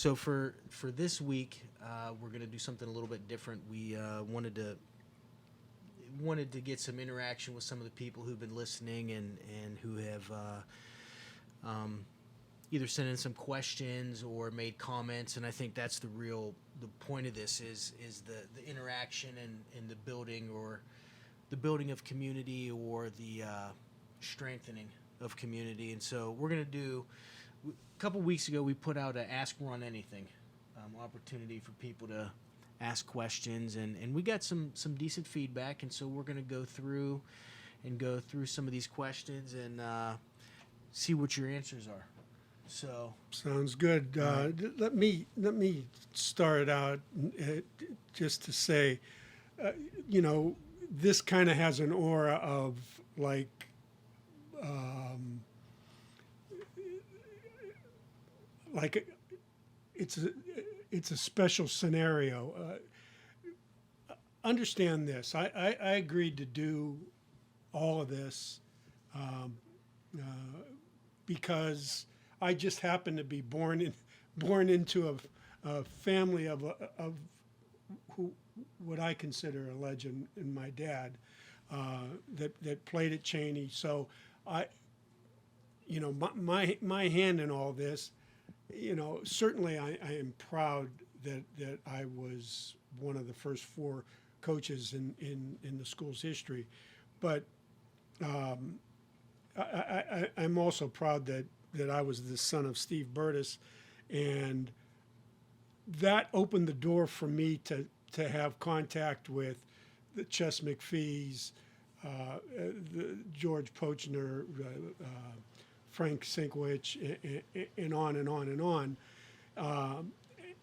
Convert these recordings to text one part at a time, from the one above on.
So for this week, we're going to do something a little bit different. We wanted to get some interaction with some of the people who've been listening and who have either sent in some questions or made comments. And I think that's the point of this is the interaction and the building of community or the strengthening of community. And so we're going to do. A couple weeks ago, we put out a Ask Ron Anything opportunity for people to ask questions, and we got some decent feedback, and so we're going to go through some of these questions and see what your answers are. So sounds good. Let me start out just to say, this kind of has an aura of like. Like it's a special scenario. Understand this. I agreed to do all of this because I just happened to be born into a family of who what I consider a legend in my dad that played at Chaney. So my hand in all this. Certainly I am proud that I was one of the first 4 coaches in the school's history. But I'm also proud that I was the son of Steve Berdis, and that opened the door for me to have contact with the Chess McFees, the George Pochner, Frank Sinkwich, and on and on and on,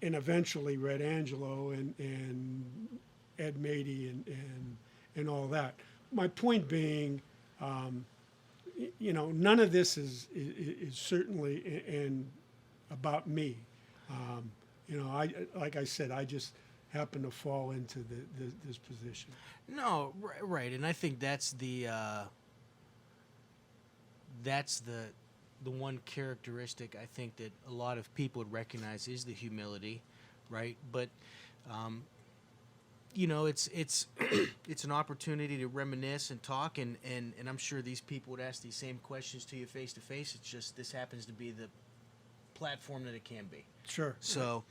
and eventually Red Angelo and Ed Matey and all that. My point being, none of this is certainly and about me. Like I said, I just happen to fall into this position. No, right, and I think that's the one characteristic I think that a lot of people would recognize is the humility, right? But it's it's an opportunity to reminisce and talk, and I'm sure these people would ask these same questions to you face to face. It's just this happens to be the platform that it can be. Sure. So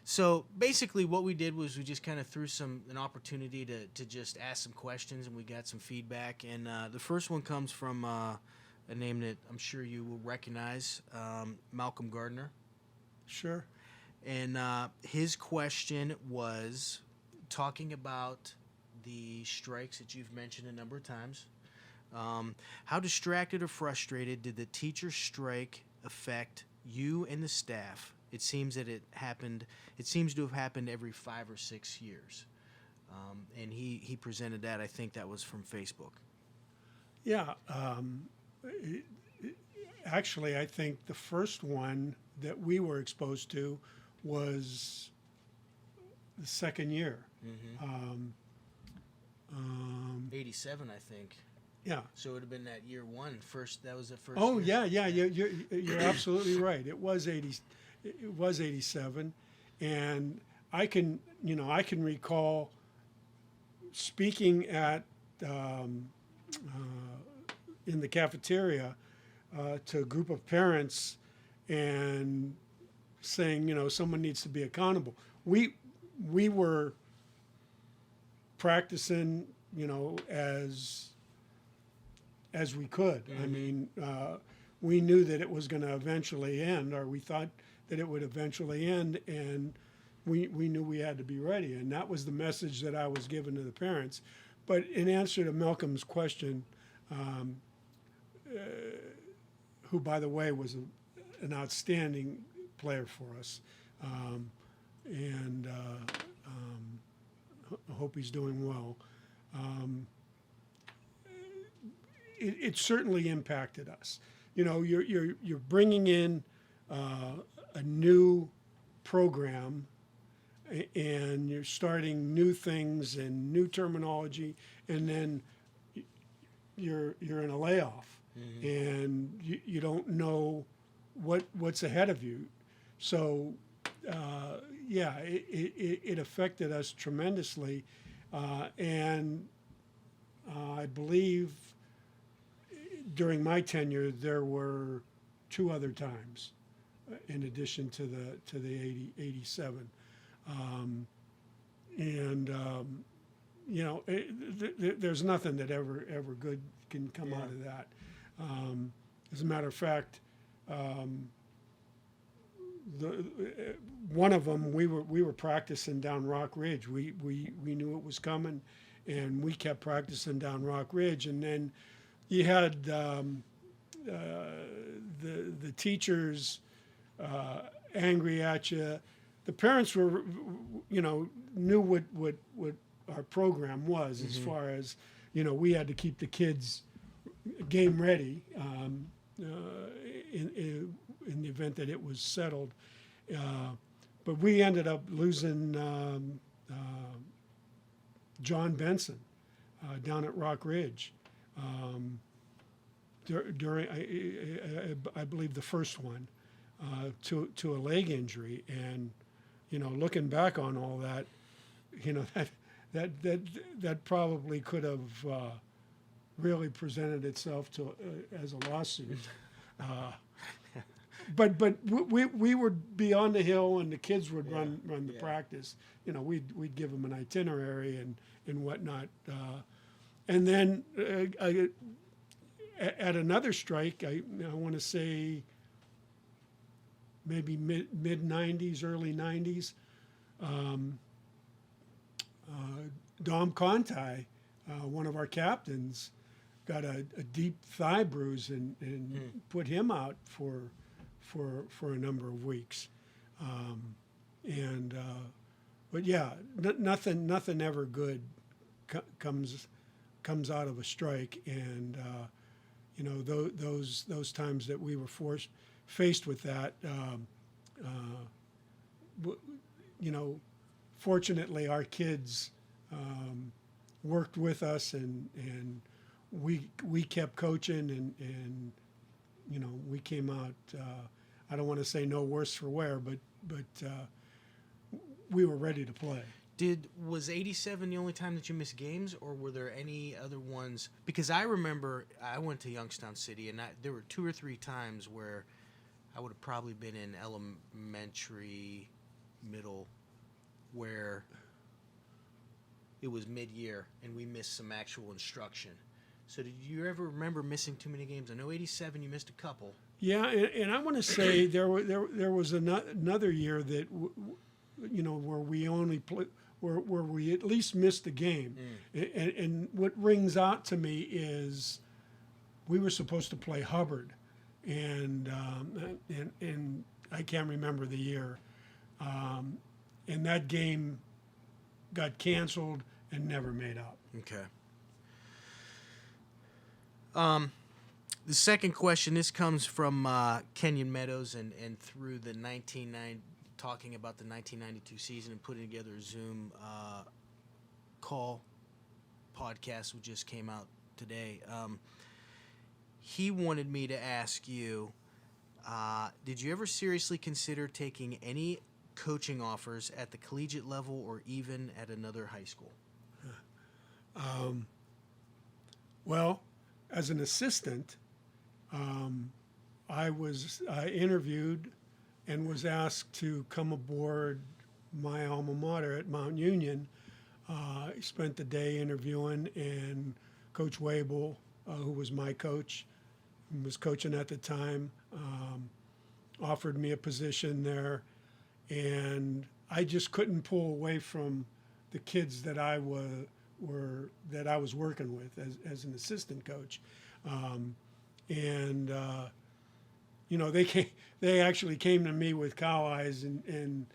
so basically what we did was we just kind of threw an opportunity to just ask some questions, and we got some feedback. And the first one comes from a name that I'm sure you will recognize, Malcom Gardner. Sure. And his question was talking about the strikes that you've mentioned a number of times. How distracted or frustrated did the teacher strike affect you and the staff? It seems that it seems to have happened every 5 or 6 years. And he presented that. I think that was from Facebook. Yeah. Actually, I think the first one that we were exposed to was the second year. Mm-hmm. 87, I think. Yeah. So it would have been that year one. That was the first. Oh year. yeah. You're absolutely right. It was 87, and I can recall speaking at in the cafeteria to a group of parents and saying, someone needs to be accountable. We were practicing, as we could. Mm-hmm. I mean, we knew that it was going to eventually end, or we thought that it would eventually end, and we knew we had to be ready. And that was the message that I was given to the parents. But in answer to Malcolm's question, who, by the way, was an outstanding player for us, and I hope he's doing well. It certainly impacted us. You're bringing in a new program, and you're starting new things and new terminology, and then you're in a layoff, mm-hmm. and you don't know what's ahead of you. So, yeah, it affected us tremendously. And I believe during my tenure, there were 2 other times in addition to the 87. There's nothing that ever good can come out of that. As a matter of fact, one of them we were practicing down Rock Ridge. We knew it was coming, and we kept practicing down Rock Ridge. And then you had the teachers angry at you. The parents were, knew what our program was, as far as, we had to keep the kids game ready in the event that it was settled. But we ended up losing John Benson down at Rock Ridge during, I believe, the first one to a leg injury. And, looking back on all that, that probably could have really presented itself as a lawsuit. But we would be on the hill, and the kids would run the practice. We'd give them an itinerary and whatnot. And then at another strike, I want to say maybe mid 90s, early 90s, Dom Conti, one of our captains, got a deep thigh bruise and put him out for a number of weeks. But yeah, nothing ever good comes out of a strike. And those times that we were faced with that, fortunately our kids worked with us, and we kept coaching, and we came out, I don't want to say no worse for wear, but we were ready to play. Was 87 the only time that you missed games, or were there any other ones? Because I remember I went to Youngstown City, and there were 2 or 3 times where I would have probably been in elementary, middle, where it was mid-year and we missed some actual instruction. So did you ever remember missing too many games? I know 87 you missed a couple. Yeah, and I want to say there was another year that where we only where we at least missed a game. And what rings out to me is we were supposed to play Hubbard, and I can't remember the year, and that game got canceled and never made up. Okay. The second question, this comes from Kenyon Meadows, and through the talking about the 1992 season and putting together a Zoom call podcast, which just came out today. He wanted me to ask you, did you ever seriously consider taking any coaching offers at the collegiate level or even at another high school? Well, as an assistant, I interviewed and was asked to come aboard my alma mater at Mount Union. I spent the day interviewing, and Coach Wabel, who was my coach, was coaching at the time, offered me a position there, and I just couldn't pull away from the kids that I was working with as an assistant coach. They actually came to me with cow eyes and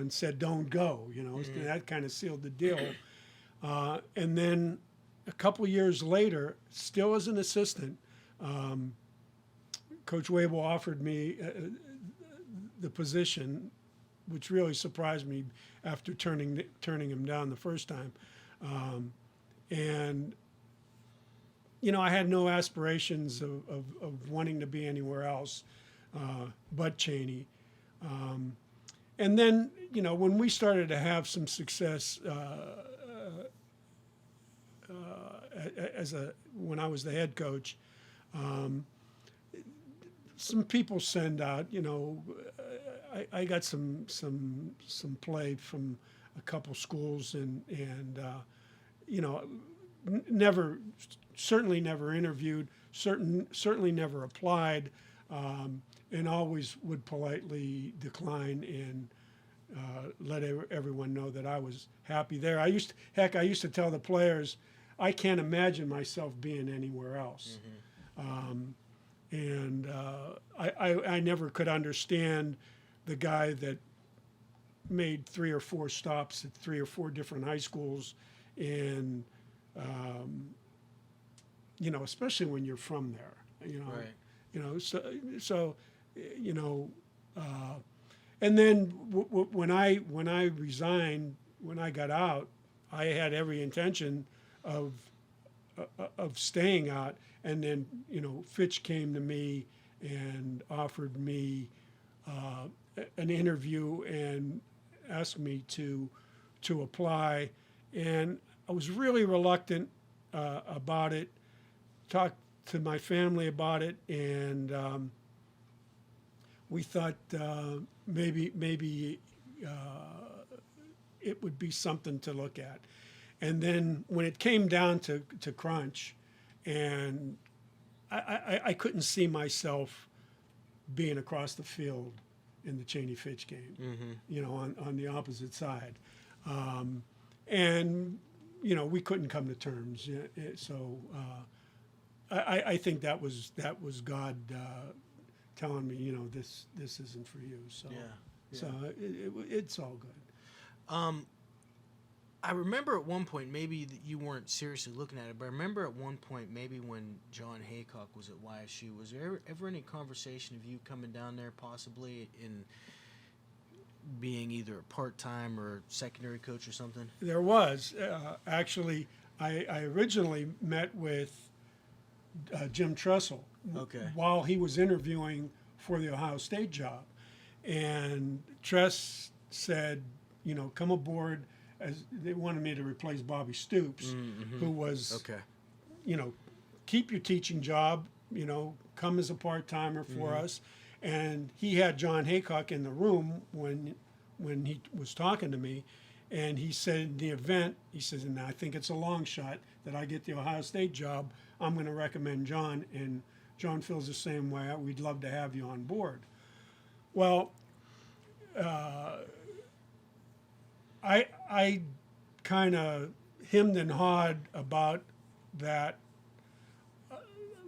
said, "Don't go," Mm-hmm. That kind of sealed the deal. And then a couple years later, still as an assistant, Coach Wabel offered me the position, which really surprised me after turning him down the first time. I had no aspirations of wanting to be anywhere else but Chaney. And then, when we started to have some success when I was the head coach, some people send out, I got some play from a couple schools and certainly never interviewed, certainly never applied, and always would politely decline and let everyone know that I was happy there. I used to tell the players, I can't imagine myself being anywhere else. I never could understand the guy that made 3 or 4 stops at 3 or 4 different high schools, and especially when you're from there, Right. And then when I resigned, when I got out, I had every intention of staying out, and then Fitch came to me and offered me an interview and asked me to apply, and I was really reluctant about it. Talked to my family about it, and we thought maybe it would be something to look at. And then when it came down to crunch, and I couldn't see myself being across the field in the Chaney Fitch game, on the opposite side. And we couldn't come to terms. So I think that was God telling me, this isn't for you. So so it's all good. I remember at one point, maybe you weren't seriously looking at it, but I remember at one point, maybe when John Haycock was at YSU, was there ever any conversation of you coming down there possibly in being either a part-time or secondary coach or something? There was. Actually, I originally met with Jim Tressel while he was interviewing for the Ohio State job. And Tress said, come aboard, as they wanted me to replace Bobby Stoops, who was, keep your teaching job, come as a part-timer for us. And he had John Haycock in the room when he was talking to me, and he said in the event, he says, and I think it's a long shot that I get the Ohio State job, I'm going to recommend John, and John feels the same way. We'd love to have you on board. Well, I kind of hemmed and hawed about that,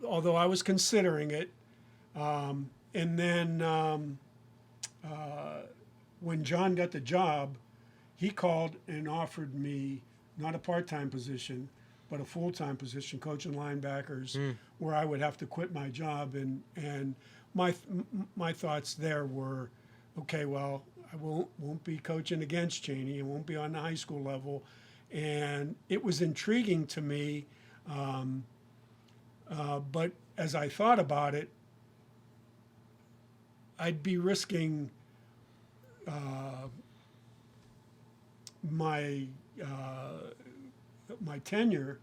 although I was considering it. And then when John got the job, he called and offered me not a part-time position, but a full-time position, coaching linebackers, where I would have to quit my job. And my thoughts there were, okay, well, I won't be coaching against Chaney. It won't be on the high school level. And it was intriguing to me. But as I thought about it, I'd be risking my tenure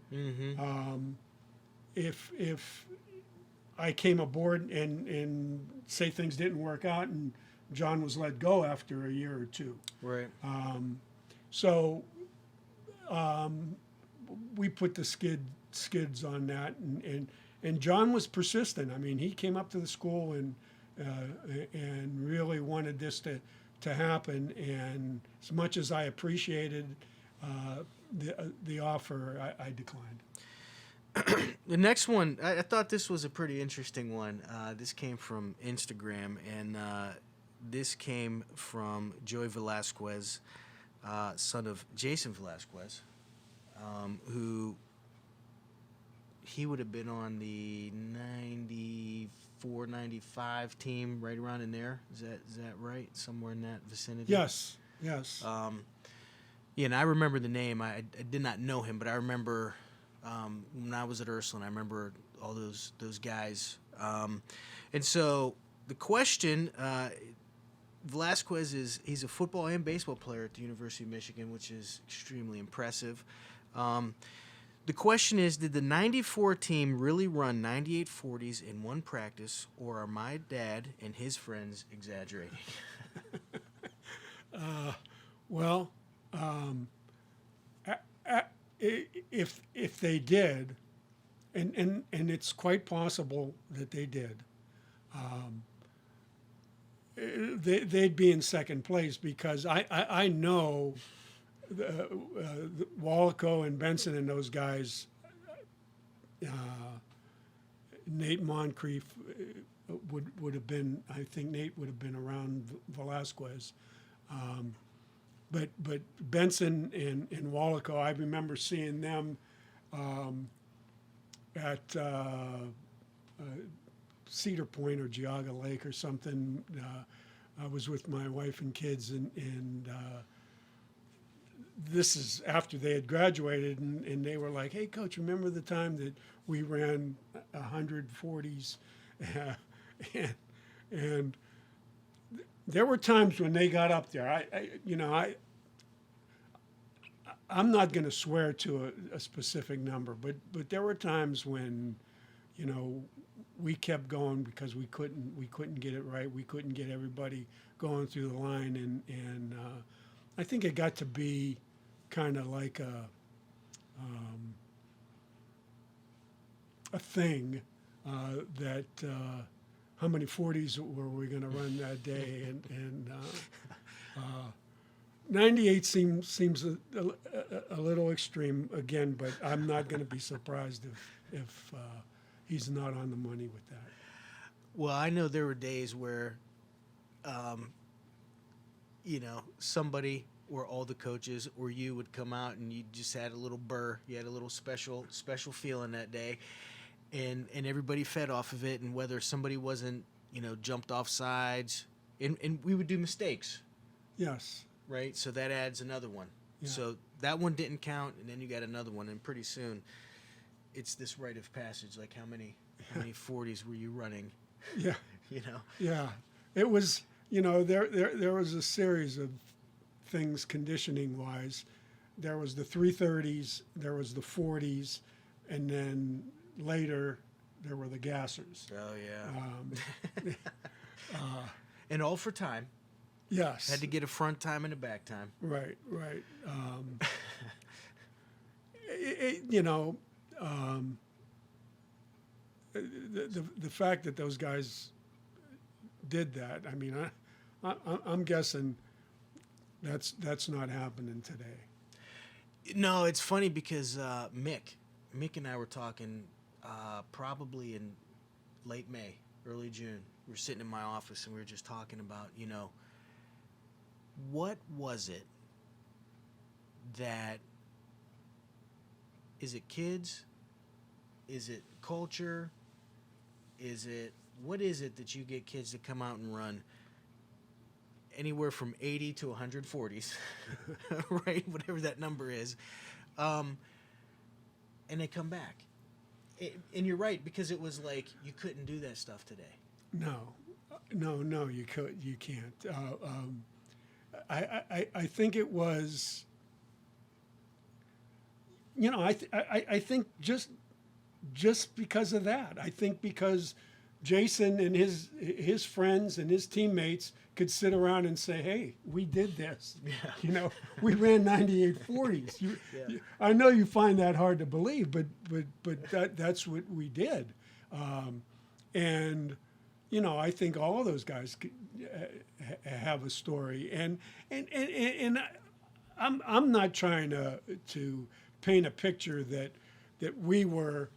if I came aboard and say things didn't work out and John was let go after a year or two. Right. So we put the skids on that, and John was persistent. I mean, he came up to the school and really wanted this to happen. And as much as I appreciated the offer, I declined. The next one, I thought this was a pretty interesting one. This came from Instagram, and this came from Joey Velazquez, son of Jason Velazquez, who he would have been on the 94, 95 team, right around in there. Is that right? Somewhere in that vicinity? Yes. Yeah, and I remember the name. I did not know him, but I remember when I was at Ursuline, I remember all those guys. And so the question, Velazquez he's a football and baseball player at the University of Michigan, which is extremely impressive. The question is, did the 94 team really run 98 40s in one practice, or are my dad and his friends exaggerating? Well, if they did, and it's quite possible that they did, they'd be in second place, because I know Wallaco and Benson and those guys, Nate Moncrief would have been, I think Nate would have been around Velazquez. But Benson and Wallaco, I remember seeing them at Cedar Point or Geauga Lake or something. I was with my wife and kids, and this is after they had graduated, and they were like, "Hey, Coach, remember the time that we ran 140s?" and there were times when they got up there. I'm not going to swear to a specific number, but there were times when, we kept going because we couldn't get it right. We couldn't get everybody going through the line, and I think it got to be kind of like a thing that how many 40s were we going to run that day, and 98 seems a little extreme again, but I'm not going to be surprised if he's not on the money with that. Well, I know there were days where, somebody or all the coaches or you would come out and you just had a little burr. You had a little special feeling that day, and everybody fed off of it. And whether somebody wasn't, jumped off sides, and we would do mistakes. Yes. Right? So that adds another one. Yeah. So that one didn't count, and then you got another one, and pretty soon it's this rite of passage. Like how many 40s were you running? Yeah. Yeah. It was, there was a series of things conditioning wise. There was the 330s, there was the 40s, and then later there were the gassers. Oh yeah. And all for time. Yes. Had to get a front time and a back time. Right. The fact that those guys did that, I mean, I'm guessing that's not happening today. No, it's funny because Mick and I were talking probably in late May, early June. We were sitting in my office and we were just talking about, what was it that, is it kids? Is it culture? What is it that you get kids to come out and run anywhere from 80 to 140s, right? Whatever that number is. And they come back. And you're right, because it was like you couldn't do that stuff today. No, you can't. I think it was, I think just because of that. I think because Jason and his friends and his teammates could sit around and say, "Hey, we did this. Yeah. We ran 98 40s." I know you find that hard to believe, but that's what we did. And I think all of those guys could, have a story, and I'm not trying to paint a picture that we were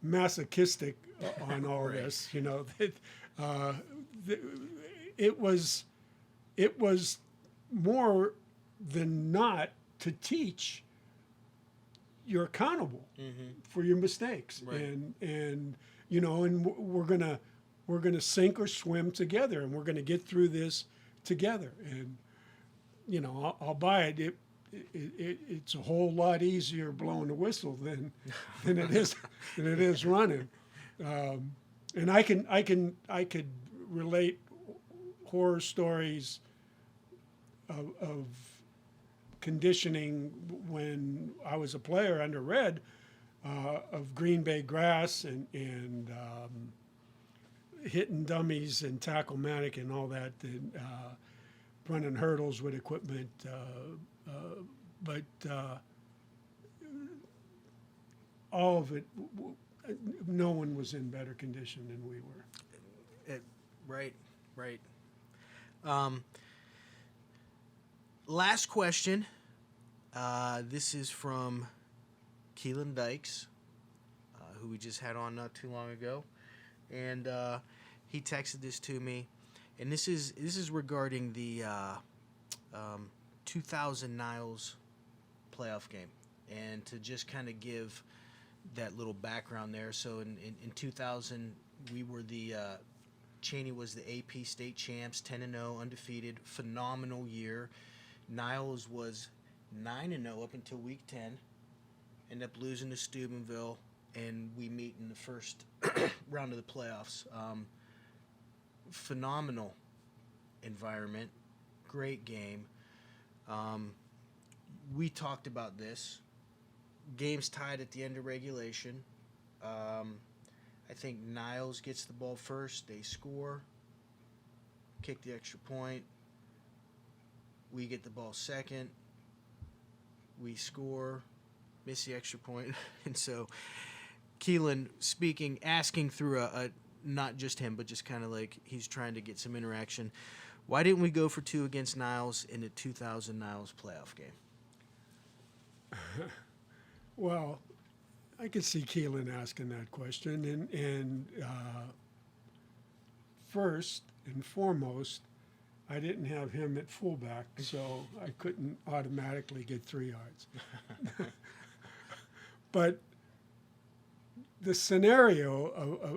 masochistic on all right. this. It was more than not to teach you're accountable for your mistakes, right. and we're gonna sink or swim together, and we're gonna get through this together. And I'll buy it. It's a whole lot easier blowing the whistle than it is running. And I could relate horror stories of conditioning when I was a player under Red, of Green Bay grass and hitting dummies and tackle-matic and all that, and running hurdles with equipment. But all of it, no one was in better condition than we were. Right. Last question. This is from Keilen Dykes, who we just had on not too long ago, and he texted this to me, and this is regarding the 2000 Niles playoff game, and to just kind of give that little background there. So in 2000, we were Chaney was the AP state champs, 10-0, undefeated, phenomenal year. Niles was 9-0 up until week 10, ended up losing to Steubenville, and we meet in the first round of the playoffs. Phenomenal environment, great game. We talked about this. Game's tied at the end of regulation. I think Niles gets the ball first. They score, kick the extra point. We get the ball second. We score, miss the extra point. And so Keilen asking through a not just him, but just kind of like he's trying to get some interaction. Why didn't we go for 2 against Niles in the 2000 Niles playoff game? Well, I could see Keilen asking that question, and first and foremost, I didn't have him at fullback, so I couldn't automatically get 3 yards. But the scenario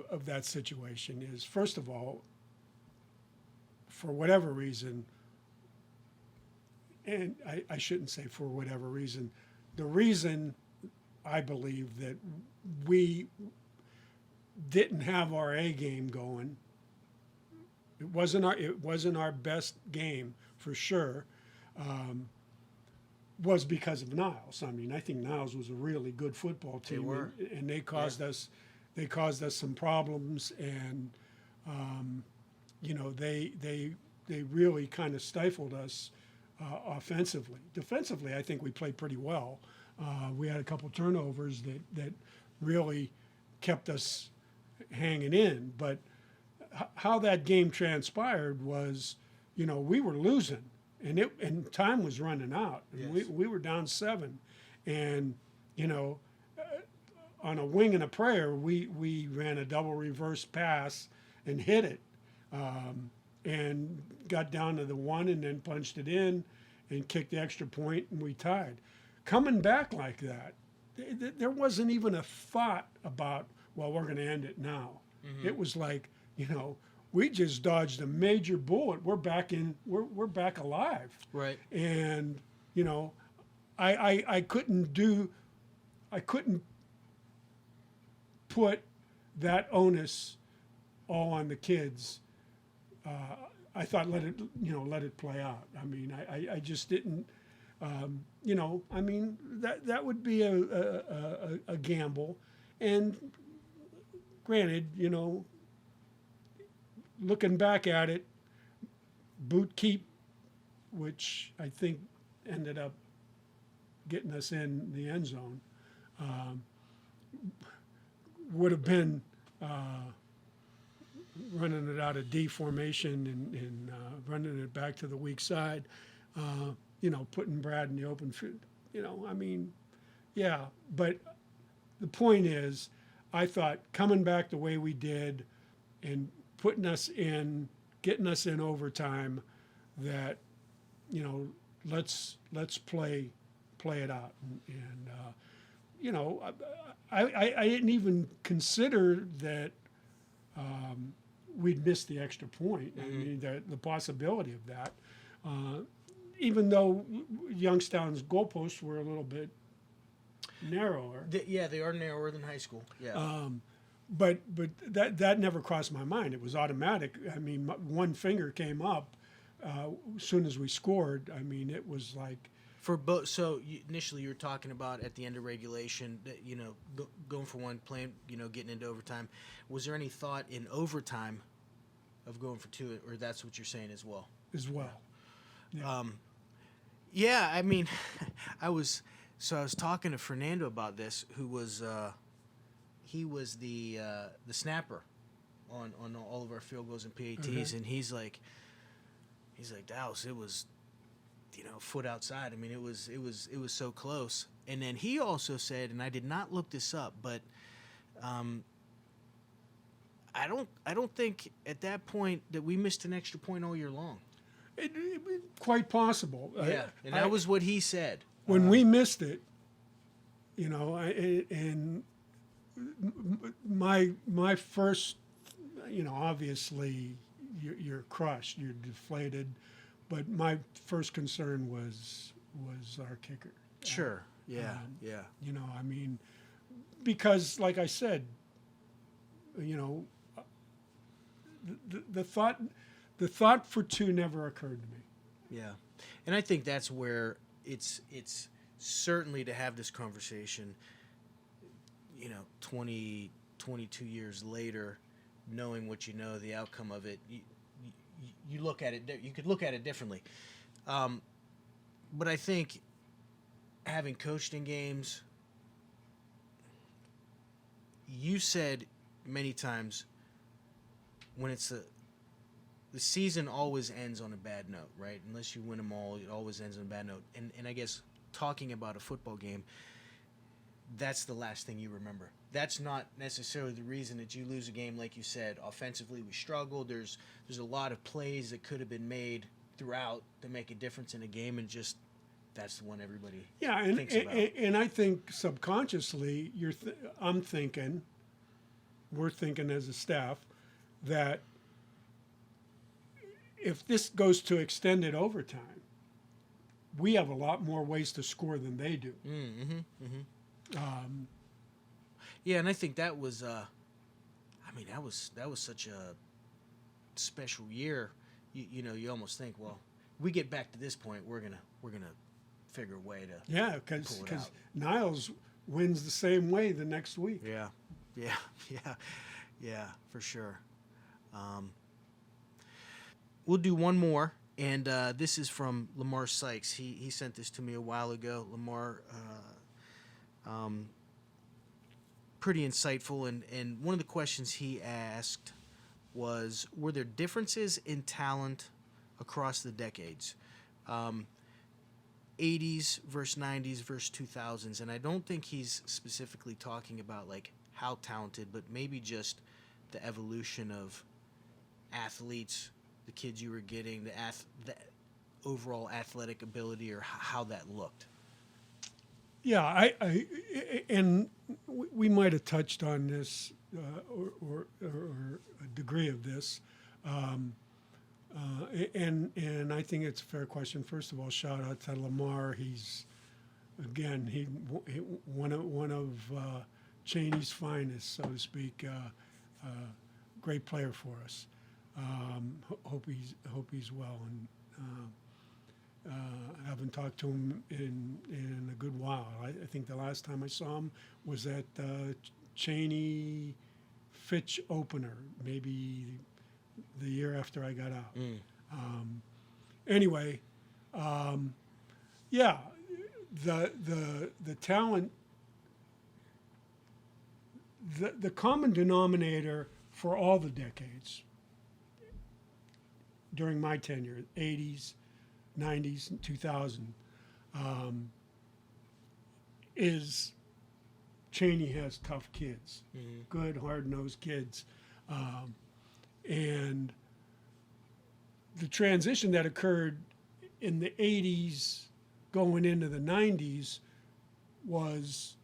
of that situation is, first of all, for whatever reason, and I shouldn't say for whatever reason, the reason I believe that we didn't have our A game going, it wasn't our best game for sure, was because of Niles. I mean, I think Niles was a really good football team, They were. and they caused us some problems, and they really kind of stifled us offensively. Defensively, I think we played pretty well. We had a couple turnovers that really kept us hanging in. But how that game transpired was, we were losing, and time was running out. And Yes. we were down 7, and on a wing and a prayer, we ran a double reverse pass and hit it, and got down to the 1 and then punched it in and kicked the extra point, and we tied. Coming back like that, there wasn't even a thought about, well, we're going to end it now. Mm-hmm. It was like, we just dodged a major bullet. We're back alive. Right. And I couldn't put that onus all on the kids. I thought let it play out. I mean, I just didn't. That would be a gamble. And granted, looking back at it, boot keep, which I think ended up getting us in the end zone, would have been running it out of D formation and running it back to the weak side. Putting Brad in the open field, But the point is, I thought coming back the way we did and getting us in overtime, that, let's play it out. And I didn't even consider that we'd missed the extra point. Mm-hmm. I mean, the possibility of that. Even though Youngstown's goalposts were a little bit narrower. They are narrower than high school. Yeah. but that never crossed my mind. It was automatic. I mean, one finger came up as soon as we scored. I mean, it was like. For both, so initially you were talking about at the end of regulation, that, going for one, playing, getting into overtime. Was there any thought in overtime of going for two, or that's what you're saying as well? As well. Yeah. Yeah, I mean, I was talking to Fernando about this, who was he was the snapper on all of our field goals and PATs, and he's like, Dallas, it was, a foot outside. I mean, it was so close. And then he also said, and I did not look this up, but I don't think at that point that we missed an extra point all year long. It quite possible. Yeah, and that was what he said. When we missed it, and my first, obviously you're crushed, you're deflated, but my first concern was our kicker. Sure. Yeah. Yeah. I mean, because like I said, the thought for two never occurred to me. Yeah, and I think that's where it's certainly to have this conversation. 22 years later, knowing what the outcome of it, you look at it. You could look at it differently, but I think having coached in games, you said many times when it's the season always ends on a bad note, right? Unless you win them all, it always ends on a bad note. And I guess talking about a football game, that's the last thing you remember. That's not necessarily the reason that you lose a game. Like you said, offensively we struggled. There's a lot of plays that could have been made throughout to make a difference in a game, and just that's the one everybody thinks about. And I think subconsciously we're thinking as a staff that if this goes to extended overtime, we have a lot more ways to score than they do. Yeah, and I think that was, that was such a special year. You almost think, well, we get back to this point, we're gonna figure a way to because Niles wins the same way the next week. Yeah, for sure. We'll do one more, and this is from Lamar Sykes. He sent this to me a while ago. Lamar, pretty insightful, and one of the questions he asked was, were there differences in talent across the decades? 80s versus 90s versus 2000s, and I don't think he's specifically talking about like how talented, but maybe just the evolution of athletes, the kids you were getting, the overall athletic ability, or how that looked. Yeah, and we might have touched on this or a degree of this, and I think it's a fair question. First of all, shout out to Lamar. He's one of Chaney's finest, so to speak. Great player for us. Hope he's well, and I haven't talked to him in a good while. I think the last time I saw him was at Chaney Fitch opener, maybe the year after I got out. Anyway, yeah, the talent, the common denominator for all the decades during my tenure, 80s, 90s, and 2000, is Chaney has tough kids, good, hard-nosed kids. And the transition that occurred in the 80s going into the 90s was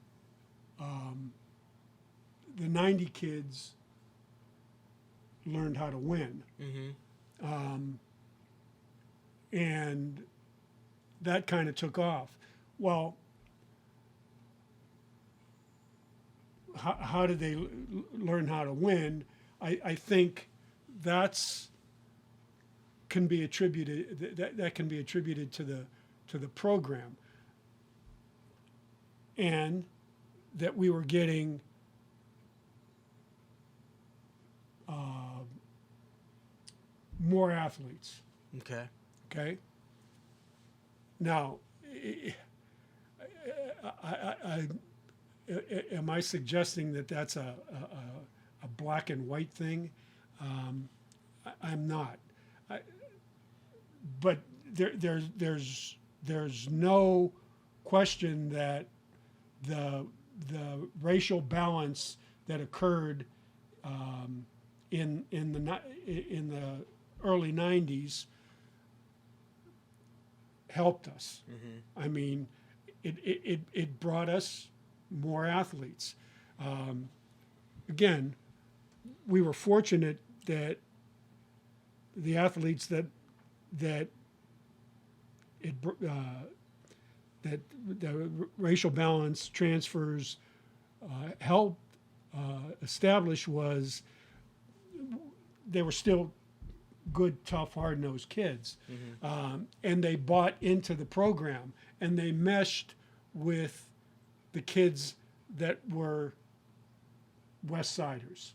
the 90 kids learned how to win. And that kind of took off. Well, how did they learn how to win? I think that's can be attributed that can be attributed to the program, and that we were getting more athletes. Okay. Okay. Now, am I suggesting that that's a black and white thing? I'm not. But there's no question that the racial balance that occurred in the early 90s helped us. I mean, it brought us more athletes. Again, we were fortunate that the athletes that the racial balance transfers helped establish was they were still good, tough, hard-nosed kids. And they bought into the program, and they meshed with the kids that were West Siders,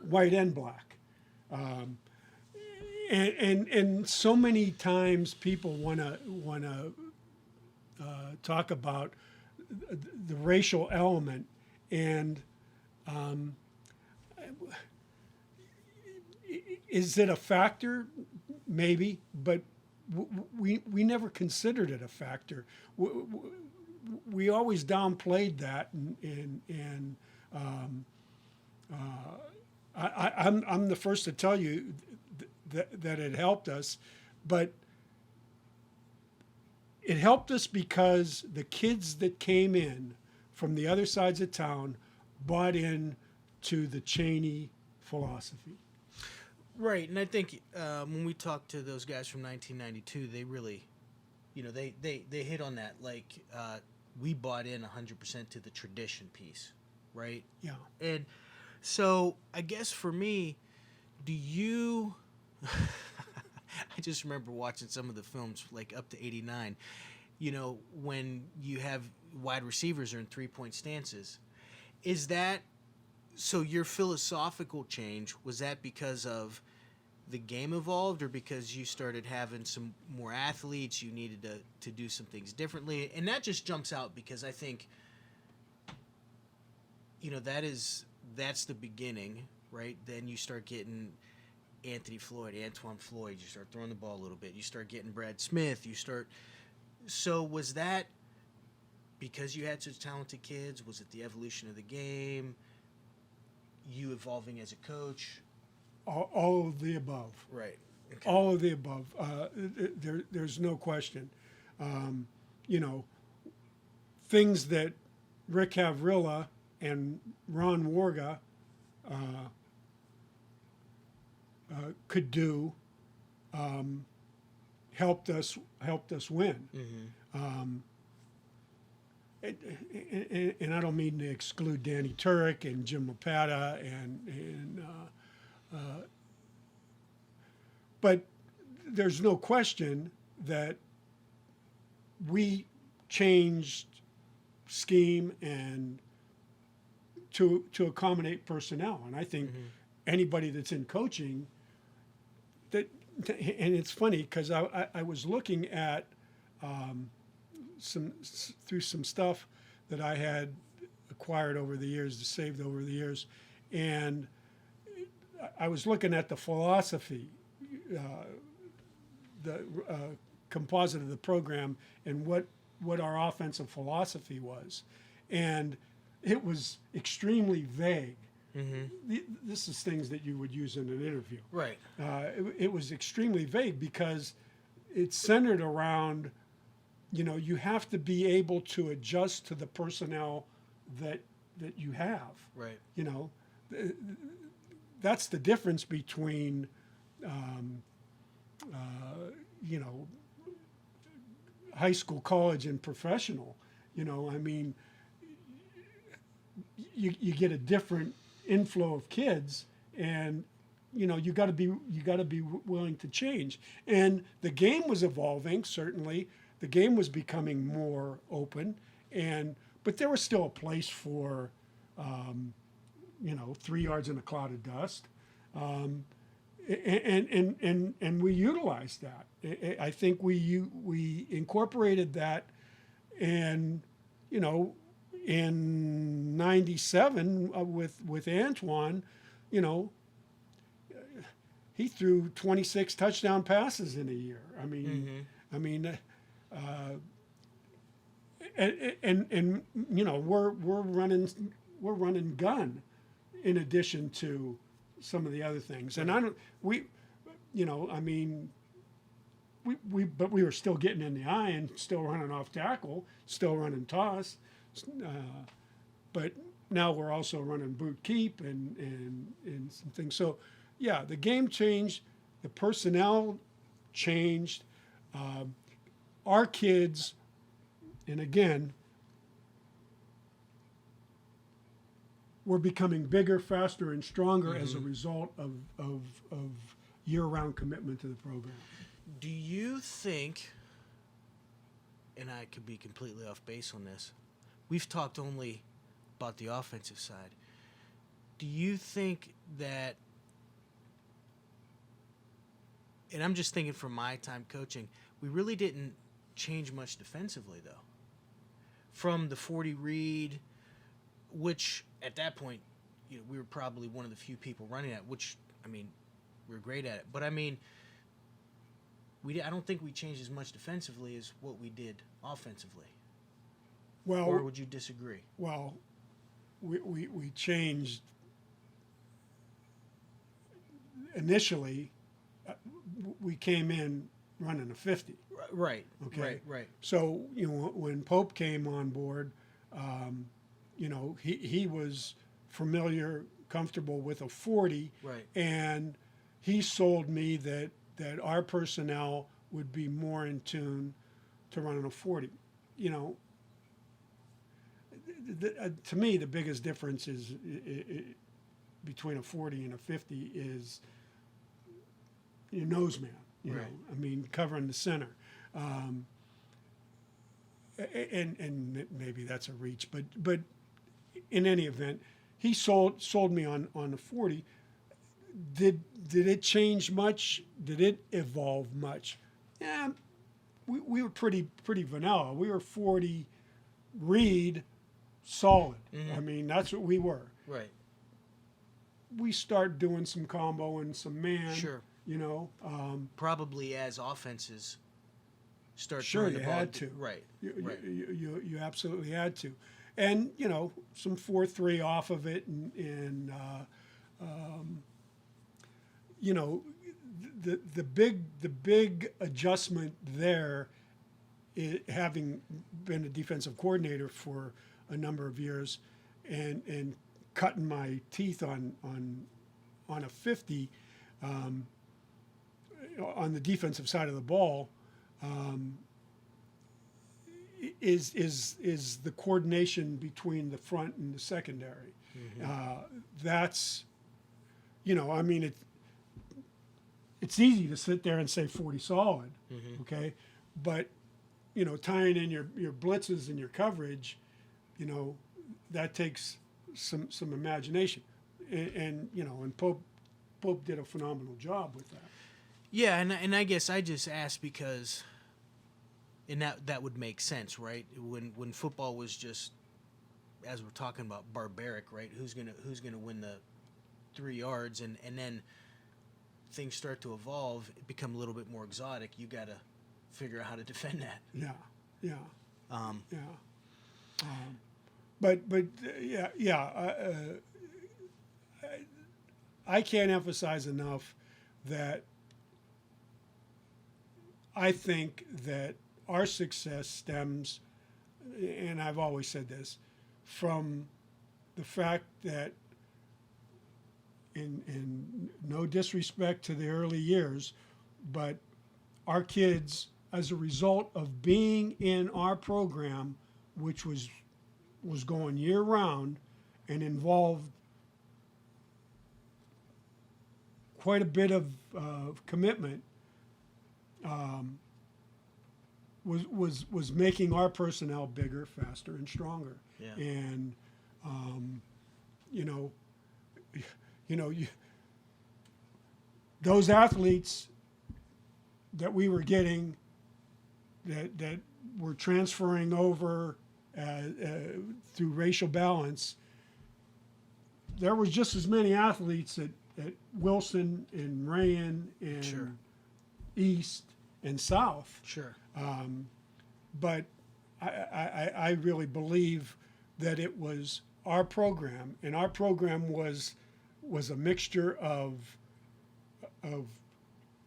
white and black. And so many times people want to talk about the racial element, and is it a factor? Maybe, but we never considered it a factor. We always downplayed that, and I'm the first to tell you that it helped us, but it helped us because the kids that came in from the other sides of town bought in to the Chaney philosophy. Right, and I think when we talked to those guys from 1992, they really, they hit on that. Like, we bought in 100% to the tradition piece, right? Yeah. And so I guess for me, do you... I just remember watching some of the films, like up to 89, when you have wide receivers are in three-point stances. Is that... So your philosophical change, was that because of the game evolved, or because you started having some more athletes, you needed to do some things differently? And that just jumps out because I think, that's the beginning, right? Then you start getting Antoine Floyd, you start throwing the ball a little bit, you start getting Brad Smith, so was that because you had such talented kids? Was it the evolution of the game? You evolving as a coach? All of the above. Right. Okay. All of the above. There's no question. Things that Rick Havrilla and Ron Warga could do helped us win. And I don't mean to exclude Danny Turek and Jim Lapata but there's no question that we changed scheme and to accommodate personnel. And I think anybody that's in coaching, and it's funny because I was looking at through some stuff that I had acquired over the years, saved over the years, and I was looking at the philosophy, the composite of the program, and what our offensive philosophy was, and it was extremely vague. This is things that you would use in an interview. Right. It was extremely vague because it's centered around, you have to be able to adjust to the personnel that you have. Right. That's the difference between, high school, college, and professional. I mean, you get a different inflow of kids, and you got to be willing to change. And the game was evolving. Certainly, the game was becoming more open, but there was still a place for 3 yards in a cloud of dust. And we utilized that. I think we incorporated that, and in '97 with Antoine, he threw 26 touchdown passes in a year. And we're running gun in addition to some of the other things. And we were still getting in the eye and still running off tackle, still running toss. But now we're also running boot keep and some things. So, yeah, the game changed. The personnel changed. Our kids, and again, we're becoming bigger, faster, and stronger as a result of year-round commitment to the program. Do you think, and I could be completely off base on this, we've talked only about the offensive side. Do you think that, and I'm just thinking from my time coaching, we really didn't change much defensively, though? From the 40 read, which at that point, we were probably one of the few people running at, which, we were great at it. But, I don't think we changed as much defensively as what we did offensively. Well, or would you disagree? Well, we changed initially. We came in running a 50. Right. Okay. Right. So when Pope came on board, he was familiar, comfortable with a 40. Right. And he sold me that our personnel would be more in tune to running a 40. To me, the biggest difference is between a 40 and a 50 is your nose man. Covering the center. And maybe that's a reach, but in any event, he sold me on the 40. Did it change much? Did it evolve much? Yeah, we were pretty vanilla. We were 40 read solid. Mm-hmm. That's what we were. Right. We start doing some combo and some man. Sure. Probably as offenses start. Sure, you had to. Right. You absolutely had to, and some 4-3 off of it, and the big adjustment there, having been a defensive coordinator for a number of years, and cutting my teeth on a 50. On the defensive side of the ball, is the coordination between the front and the secondary. Mm-hmm. That's, it's easy to sit there and say 40 solid, okay, but tying in your blitzes and your coverage, that takes some imagination, and Pope did a phenomenal job with that. Yeah, and I guess I just asked because, and that would make sense, right? When football was just, as we're talking about, barbaric, right? Who's gonna win the 3 yards, and then things start to evolve, become a little bit more exotic. You got to figure out how to defend that. Yeah. But I can't emphasize enough that I think that our success stems, and I've always said this, from the fact that, in no disrespect to the early years, but our kids, as a result of being in our program, which was going year round, and involved quite a bit of commitment, was making our personnel bigger, faster, and stronger. Yeah. And those athletes that we were getting, that were transferring over through racial balance, there was just as many athletes at Wilson and Rayan and Sure. East and South. Sure. But I really believe that it was our program, and our program was a mixture of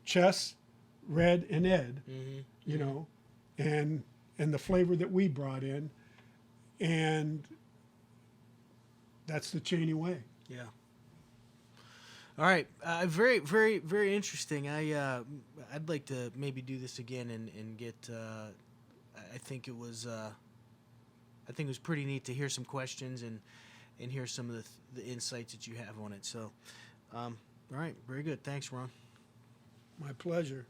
Chess, Red, and Ed, you know, and the flavor that we brought in, and that's the Chaney way. Yeah. All right. Very, very, very interesting. I'd like to maybe do this again and get. I think it was pretty neat to hear some questions and hear some of the insights that you have on it. So, all right, very good. Thanks, Ron. My pleasure.